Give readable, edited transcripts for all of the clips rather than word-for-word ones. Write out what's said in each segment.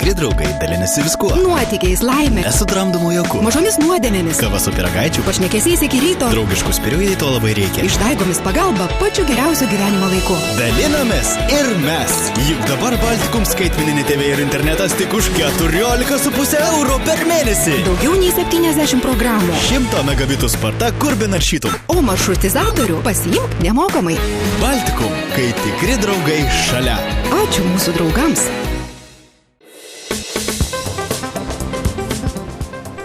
Tikri draugai dalinasi viskuo. Nuotykiais, laimė. Nesutramdomų juokų. Mažomis nuodėmėmis. Kava su pyragaičiu. Pašnekesiais iki ryto. Draugiškų spirių, jei to labai reikia. Išdaigomis pagalba pačiu geriausiu gyvenimo laiku. Dalinamės ir mes. Juk dabar Baltikum skaitmeninė TV ir internetas tik už 14,5 € per mėnesį. Daugiau nei 70 programų. 100 megabitų sparta, kur be naršytum. O maršrutizatorių pasiimk nemokamai. Baltikum, kai tikri draugai šalia. Ačiū mūsų draugams.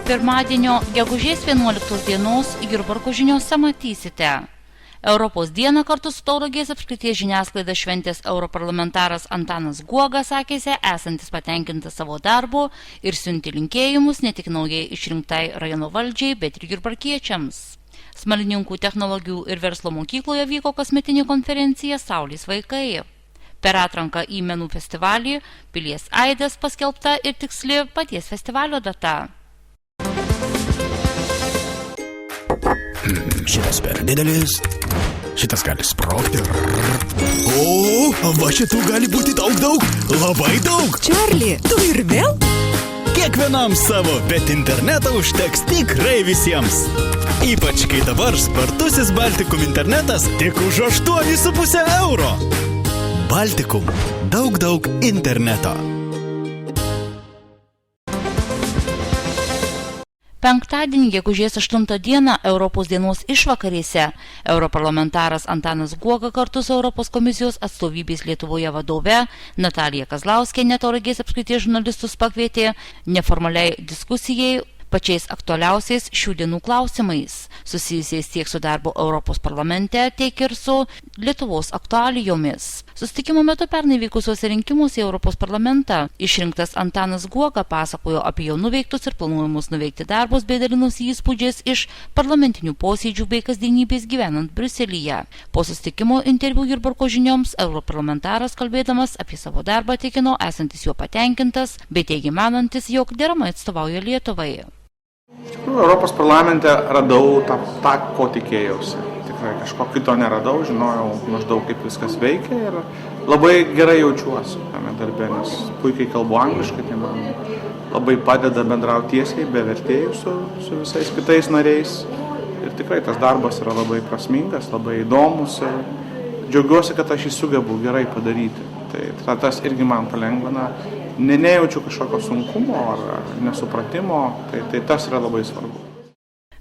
Pirmadienio gegužės 11 dienos Jurbarko žiniose matysite. Europos dieną kartu su Tauragės apskrities žiniasklaida šventės europarlamentaras Antanas Guoga sakėsi esantis patenkintas savo darbu ir siunti linkėjimus ne tik naujai išrinktai rajono valdžiai, bet ir jurbarkiečiams. Smalininkų technologijų ir verslo mokykloje vyko kasmetinė konferencija Saulės vaikai. Per atranką į menų festivalį Pilies aidas paskelbta ir tiksli paties festivalio data. Šitas per didelis, šitas gali sprogti. O, va šitų gali būti daug, labai daug. Čarli, tu ir vėl? Kiekvienam savo, bet internetą užteks tikrai visiems. Ypač kai dabar spartusis Baltikum internetas tik už 8,5 €. Baltikum. Daug interneto. Penktadienį, gegužės 8 dieną, Europos dienos išvakarėse, europarlamentaras Antanas Guoga kartu su Europos komisijos atstovybės Lietuvoje vadove Natalija Kazlauskienė Tauragės apskrities žurnalistus pakvietė neformaliai diskusijai pačiais aktualiausiais šių dienų klausimais, susijusiais tiek su darbo Europos parlamente, tiek ir su Lietuvos aktualijomis. Susitikimo metu pernai vykusiuose rinkimuose į Europos parlamentą išrinktas Antanas Guoga pasakojo apie jo nuveiktus ir planuojamus nuveikti darbus bei dalinosi įspūdžiais iš parlamentinių posėdžių bei kasdienybės gyvenant Briuselyje. Po susitikimo interviu Jurbarko žinioms europarlamentaras kalbėdamas apie savo darbą tikino esantis juo patenkintas bei teigė manantis, jog deramai atstovauja Lietuvai. Iš tikrųjų, Europos parlamente radau tą, ko tikėjausi. Tikrai kažko kito neradau, žinojau maždaug kaip viskas veikia ir labai gerai jaučiuosi tame darbe, nes puikiai kalbu angliškai, tai man labai padeda bendrauti tiesiai, be vertėjų su visais kitais nariais. Ir tikrai tas darbas yra labai prasmingas, labai įdomus ir džiaugiuosi, kad aš jį sugebu gerai padaryti. Tai tas irgi man palengvina. Nejaučiu kažkokio sunkumo ar nesupratimo, tai tas yra labai svarbu.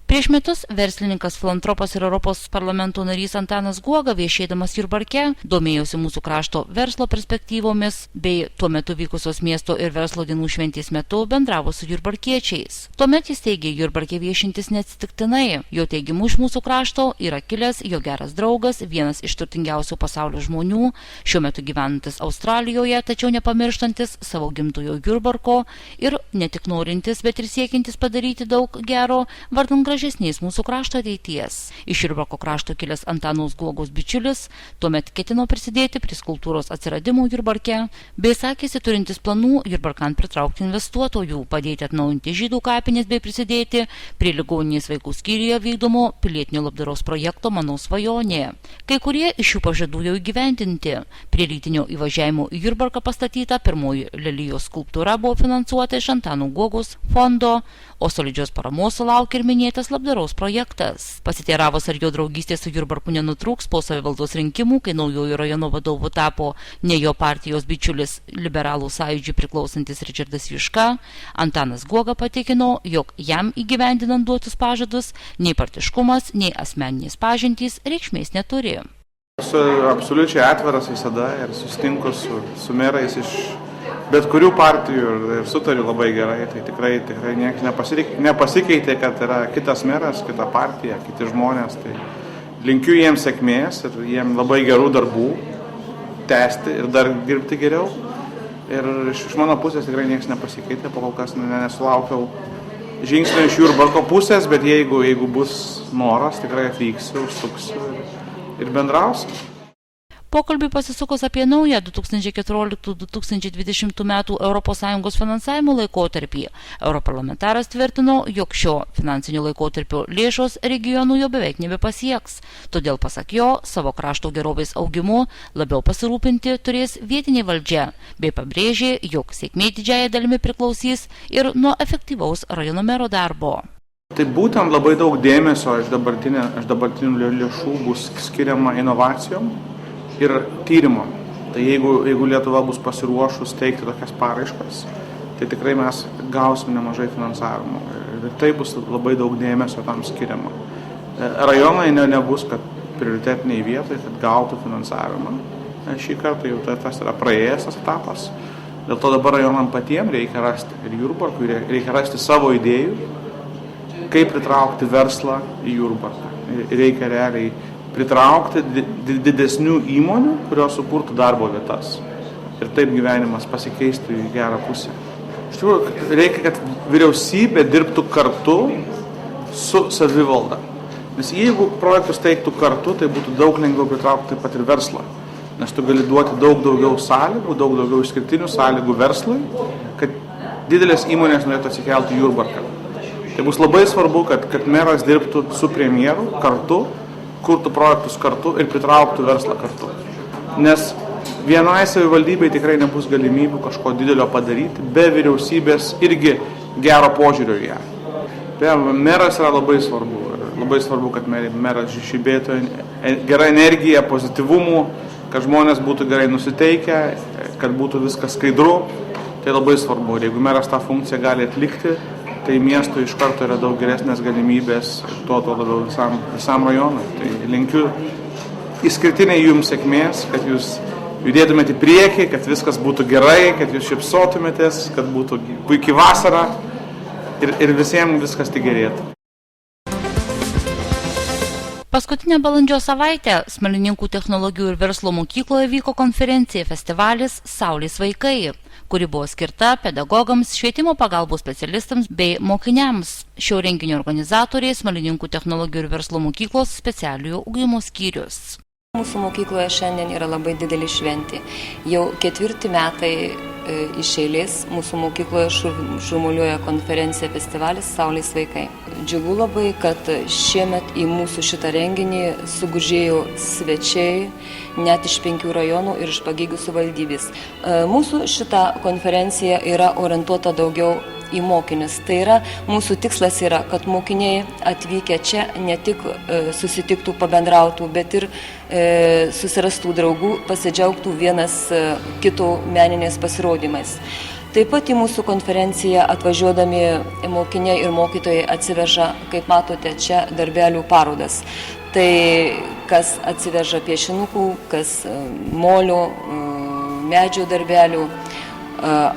Prieš metus verslininkas, filantropas ir Europos parlamento narys Antanas Guoga viešėdamas Jurbarke domėjosi mūsų krašto verslo perspektyvomis bei tuo metu vykusios miesto ir verslo dienų šventės metu bendravo su jurbarkiečiais. Tuomet jis teigė Jurbarke viešintis neatsitiktinai. Jo teigimu iš mūsų krašto yra kilęs jo geras draugas, vienas iš turtingiausių pasaulio žmonių, šiuo metu gyvenantis Australijoje, tačiau nepamirštantis savo gimtojo Jurbarko ir ne tik norintis, bet ir siekiantis padaryti daug gero vardan gražesnės mūsų krašto ateities. Iš Jurbarko krašto kilęs Antanos Guogos bičiulis tuomet ketino prisidėti prie skulptūros atsiradimo Jurbarke, bei sakėsi turintis planų Jurbarkan pritraukti investuotojų, padėti atnaujinti žydų kapinės bei prisidėti prie ligoninės vaikų skyriuje vykdomo pilietinio labdaros projekto Mano svajonė. Kai kurie iš šių pažadų jau įgyvendinti. Prie rytinio įvažiavimo į Jurbarką pastatyta pirmoji lelijos skulptūra buvo finansuota iš Antano Guogos fondo, o solidžios paramos sulaukė ir minėtas labdaros projektas. Pasiteiravus, ar jo draugystė su Jurbarku nenutrūks po savivaldos rinkimų, kai naujojo rajono vadovu tapo ne jo partijos bičiulis liberalų sąjūdžiui priklausantis Ričardas Juška, Antanas Guoga patikino, jog jam įgyvendinant duotus pažadus nei partiškumas, nei asmeninės pažintys reikšmės neturi. Esu absoliučiai atviras visada ir susitinku su merais iš bet kurių partijų ir sutariu labai gerai, tai tikrai niekas nepasikeitė, kad yra kitas meras, kita partija, kiti žmonės, tai linkiu jiems sėkmės ir jiems labai gerų darbų tęsti ir dar dirbti geriau. Ir iš mano pusės tikrai niekas nepasikeitė, po kol kas nesulaukiau žingsnio iš Jurbarko pusės, bet jeigu bus noras, tikrai atvyksiu, užsuksiu ir bendrausiu. Pokalbį pasisukus apie naują 2014-2020 metų ES finansavimo laikotarpį, europarlamentaras tvirtino, jog šio finansinio laikotarpio lėšos regionų jo beveik nebepasieks. Todėl, pasak jo, savo krašto gerovės augimu labiau pasirūpinti turės vietinė valdžia, bei pabrėžė, jog sėkmė didžiąja dalimi priklausys ir nuo efektyvaus rajono mero darbo. Tai būtent labai daug dėmesio iš dabartinių lėšų bus skiriama inovacijom ir tyrimam. Tai jeigu Lietuva bus pasiruošus teikti tokias paraiškas, tai tikrai mes gausime nemažai finansavimo. Ir tai bus labai daug dėmesio tam skiriama. Rajonai nebus, kad prioritetiniai vietai, kad gautų finansavimą. Šį kartą jau tas yra praėjęs tas etapas. Dėl to dabar rajonam patiems reikia rasti ir Jurbarkui reikia rasti savo idėjų, kaip pritraukti verslą į Jurbarką. Reikia realiai pritraukti didesnių įmonių, kurios sukurtų darbo vietas. Ir taip gyvenimas pasikeistų į gerą pusę. Iš tikrųjų, reikia, kad vyriausybė dirbtų kartu su savivalda. Nes jeigu projektus teiktų kartu, tai būtų daug lengviau pritraukti taip pat ir verslą. Nes tu gali duoti daug daugiau sąlygų, daug daugiau išskirtinių sąlygų verslui, kad didelės įmonės norėtų atsikelti į Jurbarką. Tai bus labai svarbu, kad meras dirbtų su premjeru kartu, kurtų projektus kartu ir pritrauktų verslą kartu. Nes vienai savivaldybei tikrai nebus galimybių kažko didelio padaryti, be vyriausybės irgi gero požiūrio į ją. Meras yra labai svarbu. Labai svarbu, kad meras žibėtų gerą energiją, pozityvumų, kad žmonės būtų gerai nusiteikę, kad būtų viskas skaidru. Tai labai svarbu. Ir jeigu meras tą funkciją gali atlikti, tai miestui iš karto yra daug geresnės galimybės, tuo labiau visam rajonui. Tai linkiu išskirtiniai jums sėkmės, kad jūs judėtumėte į priekį, kad viskas būtų gerai, kad jūs šypsotumėtės, kad būtų puikiai vasara ir visiems viskas tik gerėtų. Paskutinę balandžio savaitę Smalininkų technologijų ir verslo mokykloje vyko konferencija festivalis Saulės vaikai, kuri buvo skirta pedagogams, švietimo pagalbos specialistams bei mokiniams. Šio renginio organizatoriai Smalininkų technologijų ir verslo mokyklos specialiojo ugdymo skyrius. Mūsų mokykloje šiandien yra labai didelė šventė. Jau 4 metai iš eilės mūsų mokykloje šurmuliuoja konferencija festivalis Saulės vaikai. Džiugu labai, kad šiemet į mūsų šitą renginį sugužėjo svečiai net iš 5 rajonų ir iš Pagėgių savivaldybės. Mūsų šita konferencija yra orientuota daugiau į mokinius. Tai yra, mūsų tikslas yra, kad mokiniai atvykę čia ne tik susitiktų, pabendrautų, bet ir susirastų draugų, pasidžiaugtų vienas kito meninės pasirodymais. Taip pat į mūsų konferenciją atvažiuodami mokiniai ir mokytojai atsiveža, kaip matote, čia darbelių parodas. Tai kas atsiveža piešinukų, kas molių, medžio darbelių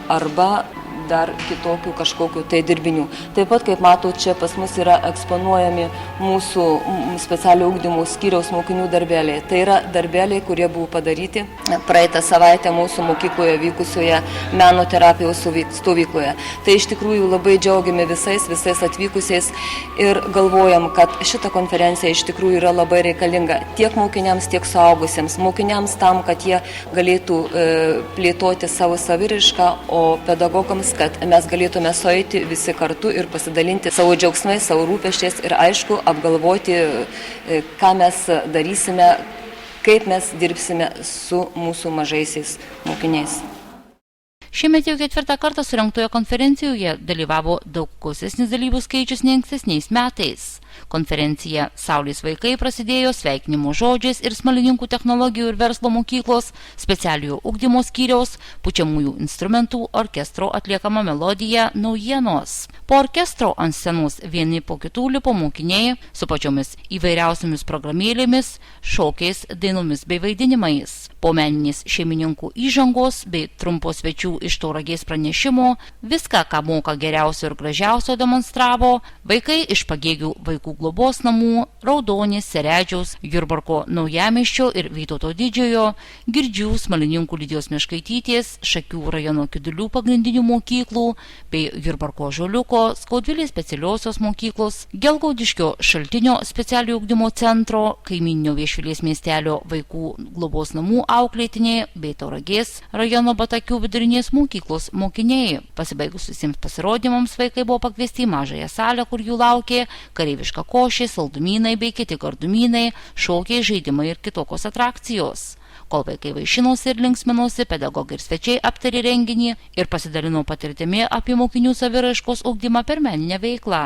arba dar kitokių kažkokių tai dirbinių. Taip pat, kaip matau, čia pas mus yra eksponuojami mūsų specialio ugdymo skyriaus mokinių darbeliai. Tai yra darbeliai, kurie buvo padaryti praeitą savaitę mūsų mokykloje vykusioje meno terapijos stovykloje. Tai iš tikrųjų labai džiaugiame visais atvykusiais ir galvojam, kad šita konferencija iš tikrųjų yra labai reikalinga tiek mokiniams, tiek suaugusiems. Mokiniams tam, kad jie galėtų plėtoti savo saviraišką, o pedagogams, kad mes galėtume sueiti visi kartu ir pasidalinti savo džiaugsmais, savo rūpesčiais ir aišku apgalvoti, ką mes darysime, kaip mes dirbsime su mūsų mažaisiais mokiniais. Šiemet jau 4. kartą surengtoje konferencijoje dalyvavo daug gausesnis dalyvių skaičius nei ankstesniais metais. Konferencija Saulės vaikai prasidėjo sveikinimo žodžiais ir Smalininkų technologijų ir verslo mokyklos specialiojo ugdymo skyriaus pučiamųjų instrumentų orkestro atliekama melodija Naujienos. Po orkestro ant scenos vieni po kitų lipo mokiniai su pačiomis įvairiausiamis programėlėmis, šokiais, dainomis bei vaidinimais. Po meninės šeimininkų įžangos bei trumpo svečių iš Tauragės pranešimo viską, ką moka geriausio ir gražiausio demonstravo vaikai iš Pagėgių vaikų vaikų globos namų, Raudonės, Seredžiaus, Jurbarko Naujamiesčio ir Vytauto Didžiojo, Girdžių, Smalininkų Lidijos Meškaitytės, Šakių rajono Kidulių pagrindinių mokyklų bei Jurbarko Žoliuko, Skaudvilės specialiosios mokyklos, Gelgaudiškio Šaltinio specialiojo ugdymo centro, Kaimyninio Viešvilės miestelio vaikų globos namų auklėtiniai bei Tauragės rajono Batakių vidurinės mokyklos mokiniai. Pasibaigus visiems pasirodymams vaikai buvo pakviesti į mažąją salę, kur jų laukė kareiviška košė, saldumynai bei kiti gardumynai, šokiai, žaidimai ir kitokios atrakcijos. Kol vaikai vaišinosi ir linksminosi, pedagogai ir svečiai aptarė renginį ir pasidalino patirtimi apie mokinių saviraiškos ugdymą per meninę veiklą.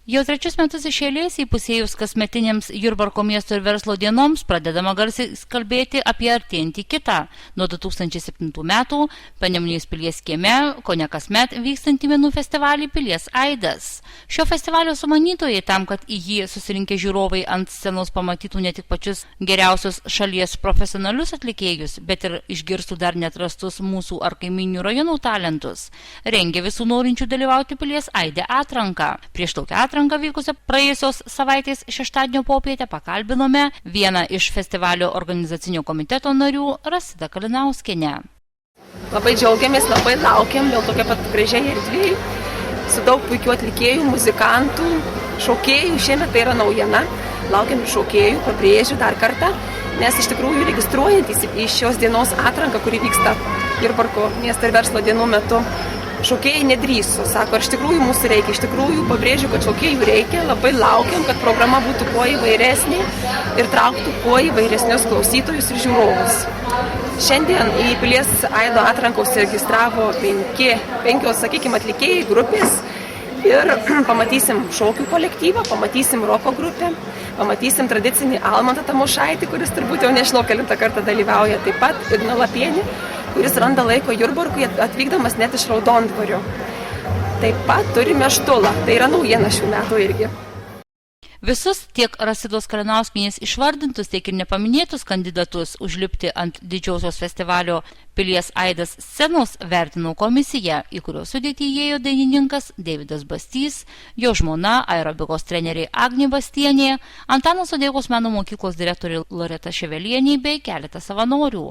Jau 3 metus iš eilės įpusėjus kasmetinėms Jurbarko miesto ir verslo dienoms pradedama garsiai kalbėti apie artėjantį kitą. Nuo 2007 metų Panemunės pilies kieme kone kasmet vykstantį menų festivalį Pilies aidas. Šio festivalio sumanytojai tam, kad į jį susirinkę žiūrovai ant scenos pamatytų ne tik pačius geriausius šalies profesionalius atlikėjus, bet ir išgirstų dar neatrastus mūsų ar kaiminių rajonų talentus, rengė visų norinčių dalyvauti Pilies aide atranką. Prieš tokią atranką vykusią praėjusios savaitės šeštadienio popietę pakalbinome vieną iš festivalio organizacinio komiteto narių Rasida Kalinauskienę. Labai džiaugiamės, labai laukiam, dėl tokia pat gražiai erdvėj, su daug puikių atlikėjų, muzikantų, šokėjų. Šiemet tai yra naujiena, laukiam šokėjų, pabrėžiu dar kartą, nes iš tikrųjų registruojantis į šios dienos atranką, kuri vyksta Jurbarko miesto ir verslo dienų metu, šokėjai nedrįso, sako, ar iš tikrųjų mūsų reikia, iš tikrųjų pabrėžiu, kad šokėjų reikia, labai laukiam, kad programa būtų kuo įvairesnė ir trauktų kuo įvairesnius klausytojus ir žiūrovus. Šiandien į Pilies aido atranką užsiregistravo penkios, sakykime, atlikėjai grupės ir pamatysim šokių kolektyvą, pamatysim roko grupę, pamatysim tradicinį Almantą Tamošaitį, kuris turbūt jau nežinau kelintą kartą dalyvauja, taip pat Igną Lapienį, kuris randa laiko Jurbarkui atvykdamas net iš Raudondvario. Taip pat turime Štulą, tai yra naujiena šių metų irgi. Visus tiek Rasidos Kalinauskienės išvardintus, tiek ir nepaminėtus kandidatus užlipti ant didžiosios festivalio Pilies aidas scenos vertino komisija, į kurios sudėtį įėjo dainininkas Deividas Bastys, jo žmona aerobikos treneriai Agnė Bastienė, Antano Sodeikos meno mokyklos direktorė Loreta Ševelienė bei keletą savanorių.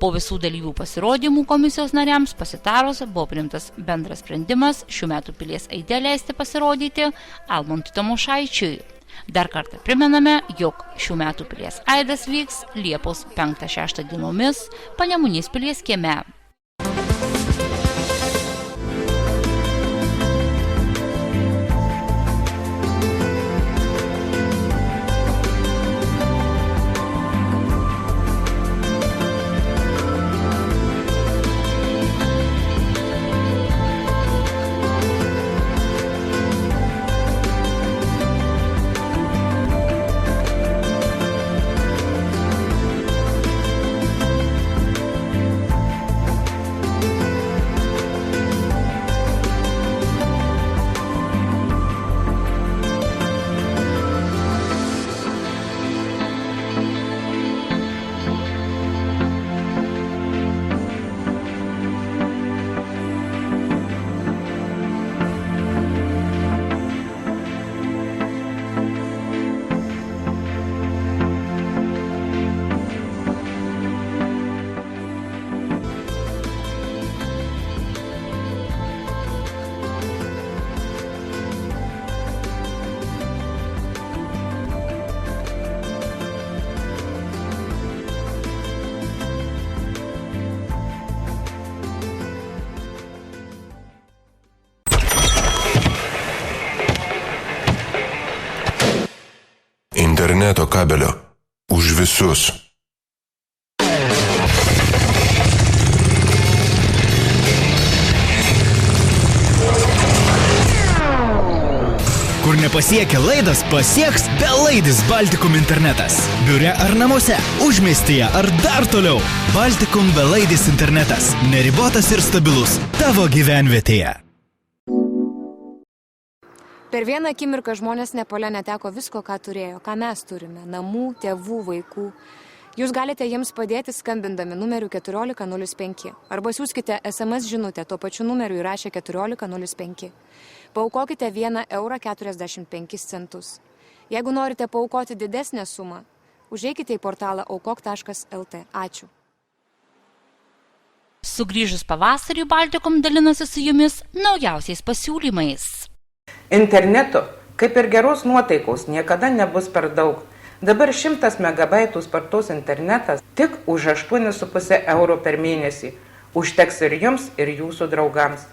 Po visų dalyvių pasirodymų komisijos nariams pasitarus buvo priimtas bendras sprendimas šių metų Pilies aide leisti pasirodyti Almantui Tamošaičiui. Dar kartą primename, jog šių metų Pilies aidas vyks Liepos 5-6 dienomis Panemunės pilies kieme. Interneto kabelio. Už visus. Kur nepasiekia laidas, pasieks belaidis Baltikum internetas. Biure ar namuose, užmiestyje ar dar toliau. Baltikum belaidis internetas. Neribotas ir stabilus. Tavo gyvenvietėje. Per vieną akimirką žmonės Nepale neteko visko, ką turėjo, ką mes turime – namų, tėvų, vaikų. Jūs galite jiems padėti skambindami numeriu 1405 arba siūskite SMS žinutę tuo pačiu numeriu įrašę 1405. Paaukokite 1,45 €. Jeigu norite paaukoti didesnę sumą, užeikite į portalą aukok.lt. Ačiū. Sugrįžus pavasariui, Baltikom dalinasi su jumis naujausiais pasiūlymais. Interneto, kaip ir geros nuotaikos, niekada nebus per daug. Dabar 100 megabaitų spartus internetas tik už 8,5 € per mėnesį. Užteks ir jums, ir jūsų draugams.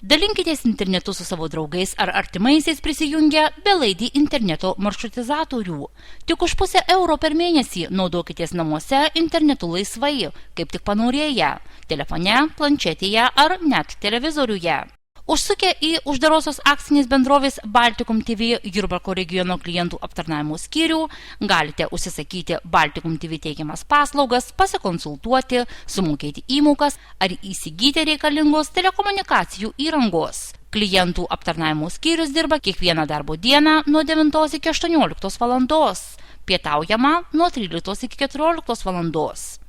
Dalinkitės internetu su savo draugais ar artimaisiais prisijungę belaidį interneto maršrutizatorių. Tik už €1 per mėnesį naudokitės namuose internetu laisvai, kaip tik panorėję, telefone, planšetėje ar net televizoriuje. Užsukę į uždarosios akcinės bendrovės Baltikom TV Jurbarko regiono klientų aptarnavimo skyrių, galite užsisakyti Baltikom TV teikiamas paslaugas, pasikonsultuoti, sumokėti įmokas ar įsigyti reikalingos telekomunikacijų įrangos. Klientų aptarnavimo skyrius dirba kiekvieną darbo dieną nuo 9 iki 18 valandos, pietaujama nuo 13 iki 14 valandos.